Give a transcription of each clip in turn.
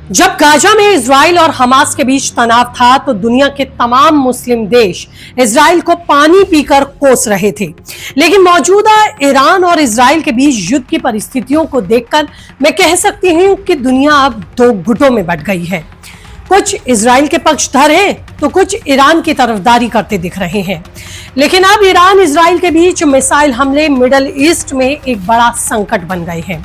जब गाजा में इजराइल और हमास के बीच तनाव था तो दुनिया के तमाम मुस्लिम देश इजराइल को पानी पीकर कोस रहे थे। लेकिन मौजूदा ईरान और इजराइल के बीच युद्ध की परिस्थितियों को देखकर मैं कह सकती हूं कि दुनिया अब दो गुटों में बंट गई है। कुछ इजराइल के पक्षधर हैं तो कुछ ईरान की तरफदारी करते दिख रहे हैं। लेकिन अब ईरान इजराइल के बीच मिसाइल हमले मिडिल ईस्ट में एक बड़ा संकट बन गए हैं।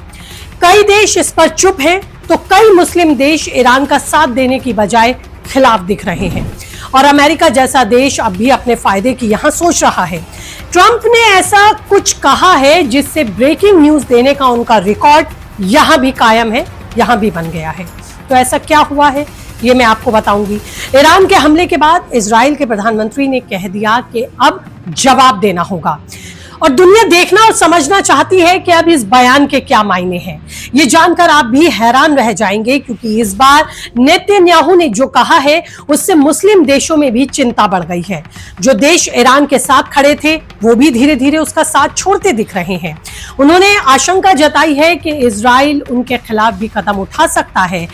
कई देश इस पर चुप हैं तो कई मुस्लिम देश ईरान का साथ देने की बजाय खिलाफ दिख रहे हैं और अमेरिका जैसा देश अब भी अपने फायदे की यहां सोच रहा है। ट्रंप ने ऐसा कुछ कहा है जिससे ब्रेकिंग न्यूज देने का उनका रिकॉर्ड यहां भी कायम है, यहां भी बन गया है। तो ऐसा क्या हुआ है ये मैं आपको बताऊंगी। ईरान के हमले के बाद इजराइल के प्रधानमंत्री ने कह दिया कि अब जवाब देना होगा और दुनिया देखना और समझना चाहती है कि अब इस बयान के क्या मायने हैं। ये जानकर आप भी हैरान रह जाएंगे क्योंकि इस बार नेतन्याहू ने जो कहा है उससे मुस्लिम देशों में भी चिंता बढ़ गई है। जो देश ईरान के साथ खड़े थे वो भी धीरे धीरे उसका साथ छोड़ते दिख रहे हैं। उन्होंने आशंका जताई है कि इजराइल उनके खिलाफ भी कदम उठा सकता है।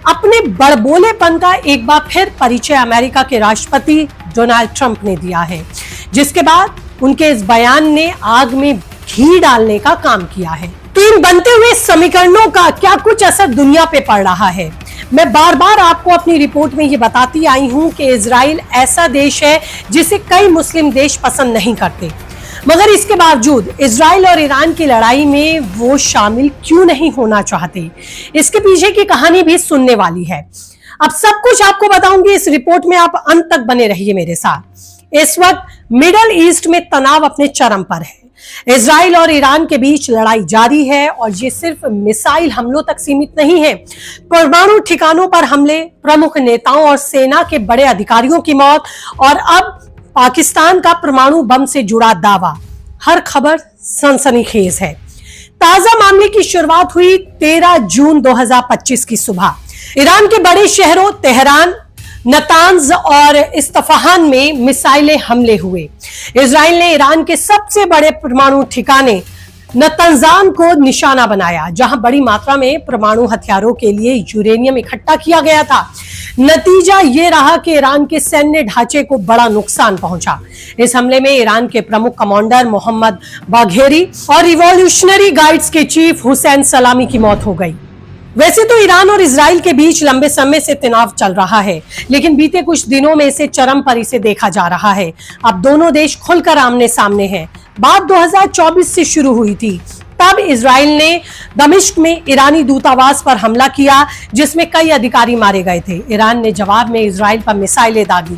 अपने बड़बोलेपन का एक बार फिर परिचय अमेरिका के राष्ट्रपति डोनाल्ड ट्रंप ने दिया है, जिसके बाद उनके इस बयान ने आग में घी डालने का काम किया है। तो इन बनते हुए समीकरणों का क्या कुछ असर दुनिया पे पड़ रहा है? मैं बार बार आपको अपनी रिपोर्ट में ये बताती आई हूं कि इजराइल ऐसा देश है जिसे कई मुस्लिम देश पसंद नहीं करते, मगर इसके बावजूद इजराइल और ईरान की लड़ाई में वो शामिल क्यों नहीं होना चाहते? इसके पीछे की कहानी भी सुनने वाली है। अब सब कुछ आपको बताऊंगी इस रिपोर्ट में, आप अंत तक बने रहिए मेरे साथ। इस वक्त मिडिल ईस्ट में तनाव अपने चरम पर है। इजराइल और ईरान के बीच लड़ाई जारी है और ये सिर्फ मिसाइल हमलों तक सीमित नहीं है। परमाणु ठिकानों पर हमले, प्रमुख नेताओं और सेना के बड़े अधिकारियों की मौत और अब पाकिस्तान का परमाणु बम से जुड़ा दावा, हर खबर सनसनीखेज है। ताजा मामले की शुरुआत हुई 13 जून 2025 की सुबह। ईरान के बड़े शहरों तेहरान, नतांज और इस्फहान में मिसाइलें हमले हुए। इजराइल ने ईरान के सबसे बड़े परमाणु ठिकाने नतंजान को निशाना बनाया, जहां बड़ी मात्रा में परमाणु हथियारों के लिए यूरेनियम इकट्ठा किया गया था। नतीजा ये रहा कि ईरान के सैन्य ढांचे को बड़ा नुकसान पहुंचा। इस हमले में ईरान के प्रमुख कमांडर मोहम्मद बाघेरी और रिवॉल्यूशनरी गार्ड्स के चीफ हुसैन सलामी की मौत हो गई। वैसे तो ईरान और इजराइल के बीच लंबे समय से तनाव चल रहा है, लेकिन बीते कुछ दिनों में इसे चरम पर इसे देखा जा रहा है। अब दोनों देश खुलकर आमने सामने हैं। बात 2024 से शुरू हुई थी। तब इजराइल ने दमिश्क में ईरानी दूतावास पर हमला किया, जिसमें कई अधिकारी मारे गए थे। ईरान ने जवाब में इजराइल पर मिसाइलें दागी।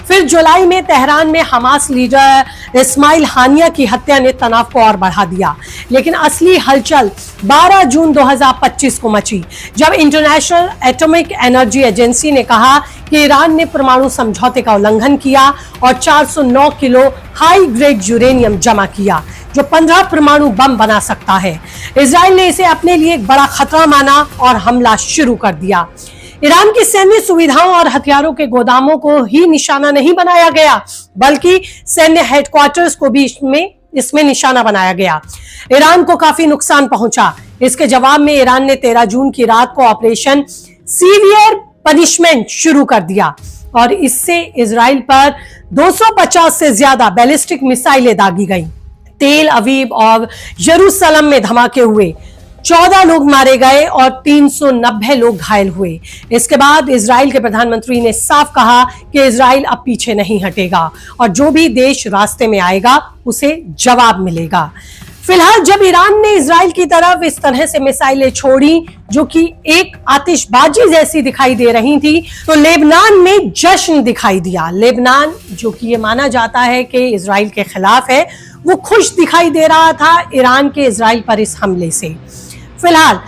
फिर जुलाई में तेहरान में हमास लीडर इस्माइल हानिया की हत्या ने तनाव को और बढ़ा दिया। लेकिन असली हलचल 12 जून 2025 को मची, जब इंटरनेशनल एटॉमिक एनर्जी एजेंसी ने कहा कि ईरान ने परमाणु समझौते का उल्लंघन किया और 409 किलो हाई ग्रेड यूरेनियम जमा किया, जो 15 परमाणु बम बना सकता है। इजराइल ने इसे अपने लिए एक बड़ा खतरा माना और हमला शुरू कर दिया। ईरान की सैन्य सुविधाओं और हथियारों के गोदामों को ही निशाना नहीं बनाया गया, बल्कि सैन्य हेडक्वार्टर्स को भी इसमें निशाना बनाया गया। ईरान को काफी नुकसान पहुंचा। इसके जवाब में ईरान ने 13 जून की रात को ऑपरेशन सीवियर पनिशमेंट शुरू कर दिया और इससे इजराइल पर 250 से ज्यादा बैलिस्टिक मिसाइलें दागी गईं। तेल अवीव और यरूशलेम में धमाके हुए, 14 लोग मारे गए और 390 लोग घायल हुए। इसके बाद इजराइल के प्रधानमंत्री ने साफ कहा कि इजराइल अब पीछे नहीं हटेगा और जो भी देश रास्ते में आएगा उसे जवाब मिलेगा। फिलहाल जब ईरान ने इजराइल की तरफ इस तरह से मिसाइलें छोड़ी, जो कि एक आतिशबाजी जैसी दिखाई दे रही थी, तो लेबनान में जश्न दिखाई दिया। लेबनान, जो कि ये माना जाता है कि इजराइल के खिलाफ है, वो खुश दिखाई दे रहा था ईरान के इजराइल पर इस हमले से। फिलहाल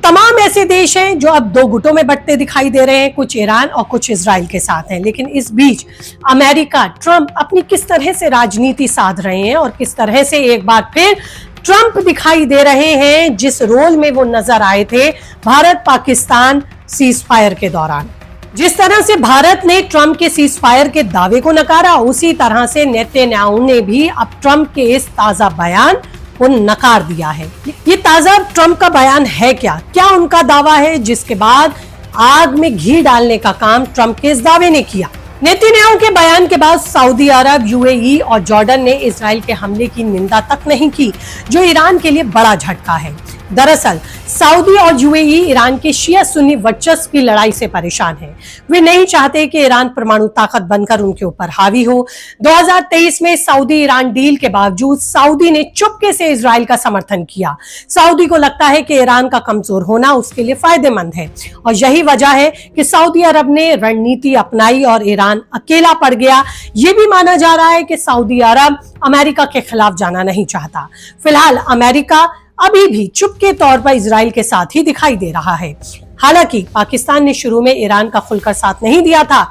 तमाम ऐसे देश हैं जो अब दो गुटों में बंटते दिखाई दे रहे हैं, कुछ ईरान और कुछ इजराइल के साथ हैं। लेकिन इस बीच अमेरिका, ट्रंप अपनी किस तरह से राजनीति साध रहे हैं और किस तरह से एक बार फिर ट्रंप दिखाई दे रहे हैं जिस रोल में वो नजर आए थे भारत पाकिस्तान सीज फायर के दौरान। जिस तरह से भारत ने ट्रंप के सीज फायर के दावे को नकारा, उसी तरह से नेतन्याहू ने भी अब ट्रंप के इस ताजा बयान को नकार दिया है। ये ताजा ट्रंप का बयान है क्या उनका दावा है जिसके बाद आग में घी डालने का काम ट्रंप के इस दावे ने किया। नेतन्याहू के बयान के बाद सऊदी अरब, यूएई और जॉर्डन ने इजराइल के हमले की निंदा तक नहीं की, जो ईरान के लिए बड़ा झटका है। दरअसल सऊदी और यूएई ईरान के शिया सुन्नी वर्चस्व की लड़ाई से परेशान हैं। वे नहीं चाहते कि ईरान परमाणु ताकत बनकर उनके ऊपर हावी हो। 2023 में सऊदी ईरान डील के बावजूद सऊदी ने चुपके से इजराइल का समर्थन किया। सऊदी को लगता है कि ईरान का कमजोर होना उसके लिए फायदेमंद है और यही वजह है कि सऊदी अरब ने रणनीति अपनाई और ईरान अकेला पड़ गया। ये भी माना जा रहा है कि सऊदी अरब अमेरिका के खिलाफ जाना नहीं चाहता। फिलहाल अमेरिका अभी भी चुपके तौर पर इजराइल के साथ ही दिखाई दे रहा है। हालांकि पाकिस्तान ने शुरू में ईरान का खुलकर साथ नहीं दिया था।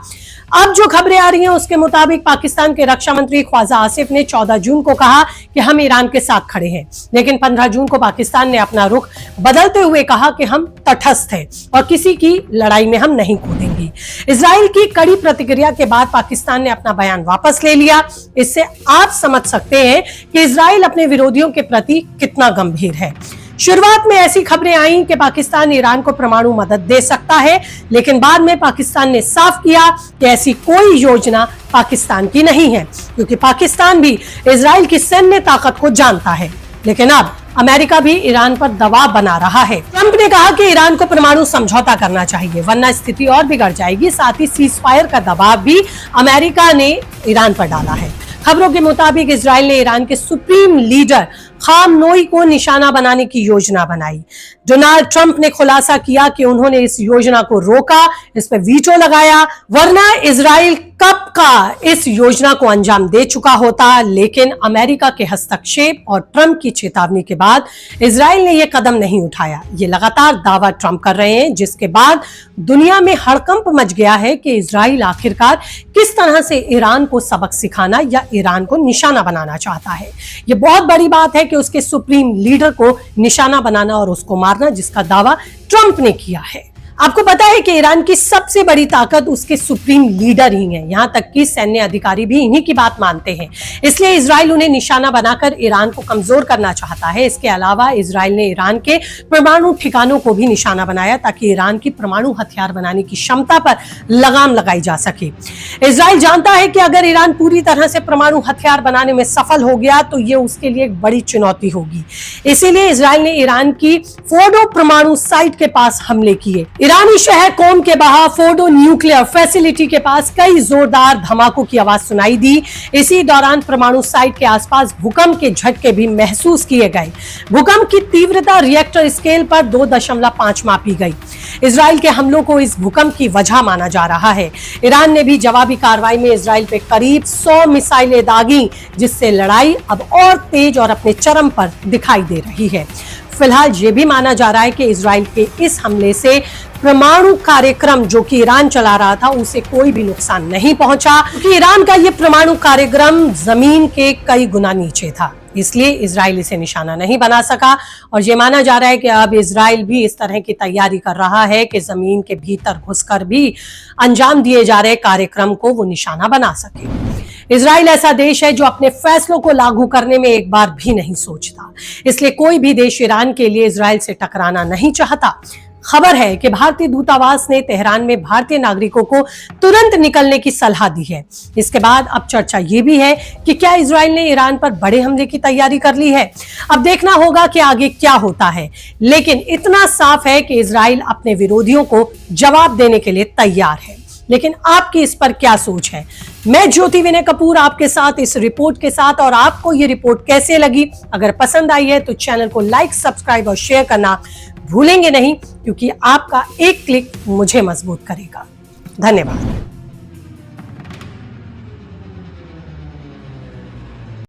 अब जो खबरें आ रही हैं उसके मुताबिक पाकिस्तान के रक्षा मंत्री ख्वाजा आसिफ ने 14 जून को कहा कि हम ईरान के साथ खड़े हैं, लेकिन 15 जून को पाकिस्तान ने अपना रुख बदलते हुए कहा कि हम तटस्थ हैं और किसी की लड़ाई में हम नहीं कूदेंगे। इजराइल की कड़ी प्रतिक्रिया के बाद पाकिस्तान ने अपना बयान वापस ले लिया। इससे आप समझ सकते हैं कि इजराइल अपने विरोधियों के प्रति कितना गंभीर है। शुरुआत में ऐसी खबरें आई कि पाकिस्तान ईरान को परमाणु मदद दे सकता है, लेकिन बाद में पाकिस्तान ने साफ किया कि ऐसी कोई योजना पाकिस्तान की नहीं है, क्योंकि पाकिस्तान भी इजराइल की सैन्य ताकत को जानता है। लेकिन अब अमेरिका भी ईरान पर दबाव बना रहा है। ट्रंप ने कहा कि ईरान को परमाणु समझौता करना चाहिए, वरना स्थिति और बिगड़ जाएगी। साथ ही सीज फायर का दबाव भी अमेरिका ने ईरान पर डाला है। खबरों के मुताबिक इजराइल ने ईरान के सुप्रीम लीडर खामनोई को निशाना बनाने की योजना बनाई। डोनाल्ड ट्रंप ने खुलासा किया कि उन्होंने इस योजना को रोका, इस पर वीटो लगाया, वरना इजराइल कब का इस योजना को अंजाम दे चुका होता। लेकिन अमेरिका के हस्तक्षेप और ट्रंप की चेतावनी के बाद इजराइल ने यह कदम नहीं उठाया। ये लगातार दावा ट्रंप कर रहे हैं, जिसके बाद दुनिया में हड़कंप मच गया है कि इजराइल आखिरकार किस तरह से ईरान को सबक सिखाना या ईरान को निशाना बनाना चाहता है। ये बहुत बड़ी बात है कि उसके सुप्रीम लीडर को निशाना बनाना और उसको मारना, जिसका दावा ट्रंप ने किया है। आपको पता है कि ईरान की सबसे बड़ी ताकत उसके सुप्रीम लीडर ही हैं। यहाँ तक कि सैन्य अधिकारी भी इन्हीं की बात मानते हैं। इसलिए इजराइल उन्हें निशाना बनाकर ईरान को कमजोर करना चाहता है। इसके अलावा इजराइल ने ईरान के परमाणु ठिकानों को भी निशाना बनाया, ताकि ईरान की परमाणु हथियार बनाने की क्षमता पर लगाम लगाई जा सके। इजराइल जानता है कि अगर ईरान पूरी तरह से परमाणु हथियार बनाने में सफल हो गया तो ये उसके लिए एक बड़ी चुनौती होगी। इसीलिए इजराइल ने ईरान की फोर्डो परमाणु साइट के पास हमले किए। ईरानी शहर कोम के बाहर फोर्डो न्यूक्लियर फैसिलिटी के पास कई जोरदार धमाकों की आवाज सुनाई दी। इसी दौरान परमाणु साइट के आसपास भूकंप के झटके भी महसूस किए गए। भूकंप की तीव्रता रिएक्टर स्केल पर 2.5 मापी गई। इजराइल के हमलों को इस भूकंप की वजह माना जा रहा है। ईरान ने भी जवाबी कार्रवाई में इजराइल पे करीब 100 मिसाइलें दागी, जिससे लड़ाई अब और तेज और अपने चरम पर दिखाई दे रही है। फिलहाल ये भी माना जा रहा है कि इजराइल के इस हमले से परमाणु कार्यक्रम जो कि ईरान चला रहा था उसे कोई भी नुकसान नहीं पहुंचा, क्योंकि ईरान का ये परमाणु कार्यक्रम जमीन के कई गुना नीचे था। इसलिए इजराइल इसे निशाना नहीं बना सका और ये माना जा रहा है कि अब इजराइल भी इस तरह की तैयारी कर रहा है कि जमीन के भीतर घुसकर भी अंजाम दिए जा रहे कार्यक्रम को वो निशाना बना सके। इजराइल ऐसा देश है जो अपने फैसलों को लागू करने में एक बार भी नहीं सोचता, इसलिए कोई भी देश ईरान के लिए इजराइल से टकराना नहीं चाहता। खबर है कि भारतीय दूतावास ने तेहरान में भारतीय नागरिकों को तुरंत निकलने की सलाह दी है। इसके बाद अब चर्चा ये भी है कि क्या इजराइल ने ईरान पर बड़े हमले की तैयारी कर ली है। अब देखना होगा कि आगे क्या होता है, लेकिन इतना साफ है कि इजराइल अपने विरोधियों को जवाब देने के लिए तैयार है। लेकिन आपकी इस पर क्या सोच है? मैं ज्योति विनय कपूर आपके साथ इस रिपोर्ट के साथ, और आपको ये रिपोर्ट कैसे लगी? अगर पसंद आई है तो चैनल को लाइक, सब्सक्राइब और शेयर करना भूलेंगे नहीं, क्योंकि आपका एक क्लिक मुझे मजबूत करेगा। धन्यवाद।